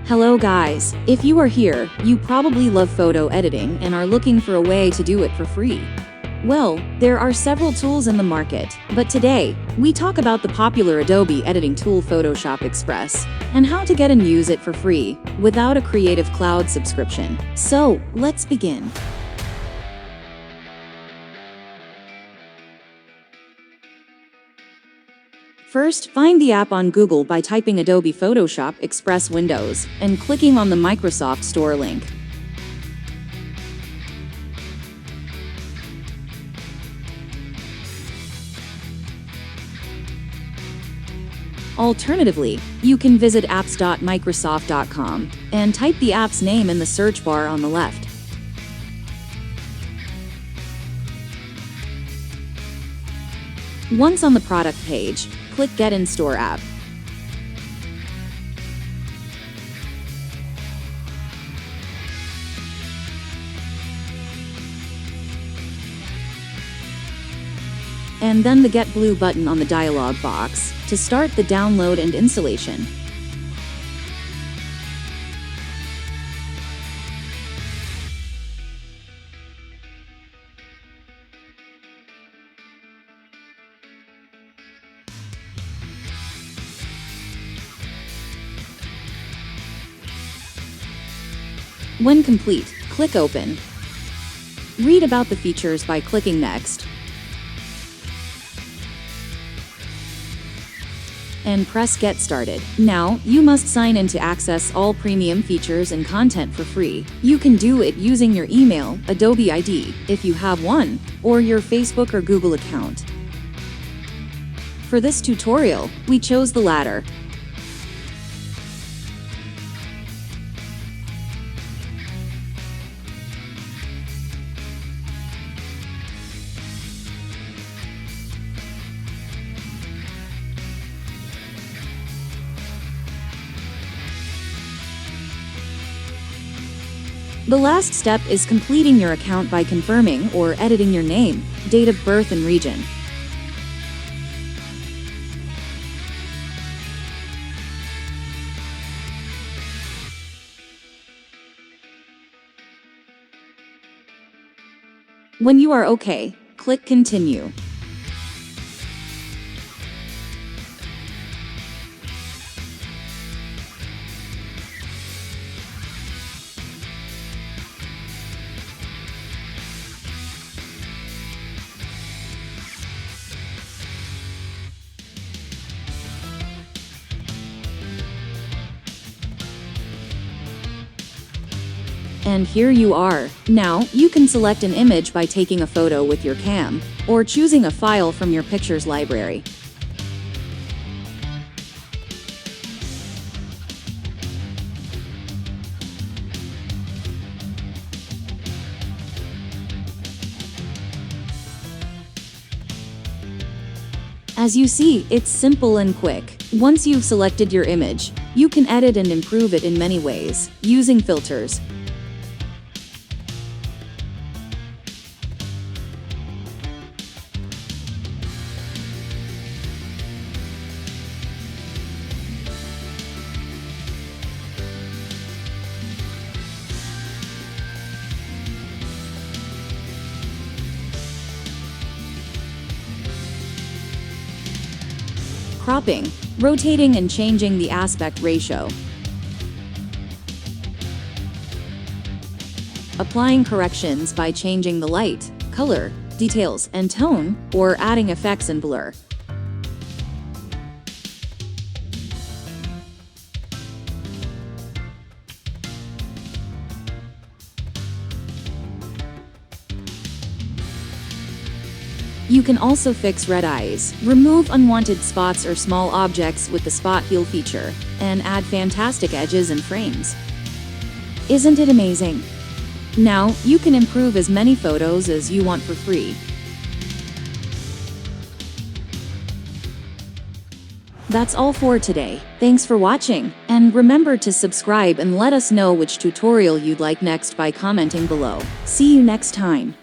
Hello guys, if you are here, you probably love photo editing and are looking for a way to do it for free. Well, there are several tools in the market, but today, we talk about the popular Adobe editing tool Photoshop Express, and how to get and use it for free, without a Creative Cloud subscription. So, let's begin. First, find the app on Google by typing Adobe Photoshop Express Windows and clicking on the Microsoft Store link. Alternatively, you can visit apps.microsoft.com and type the app's name in the search bar on the left. Once on the product page, click Get in Store app. And then the Get Blue button on the dialog box to start the download and installation. When complete, click Open. Read about the features by clicking Next. And press Get Started. Now, you must sign in to access all premium features and content for free. You can do it using your email, Adobe ID, if you have one, or your Facebook or Google account. For this tutorial, we chose the latter. The last step is completing your account by confirming or editing your name, date of birth, and region. When you are okay, click Continue. And here you are. Now, you can select an image by taking a photo with your cam, or choosing a file from your pictures library. As you see, it's simple and quick. Once you've selected your image, you can edit and improve it in many ways, using filters. Cropping, rotating and changing the aspect ratio. Applying corrections by changing the light, color, details, and tone, or adding effects and blur. You can also fix red eyes, remove unwanted spots or small objects with the Spot Heal feature, and add fantastic edges and frames. Isn't it amazing? Now, you can improve as many photos as you want for free. That's all for today. Thanks for watching, and remember to subscribe and let us know which tutorial you'd like next by commenting below. See you next time.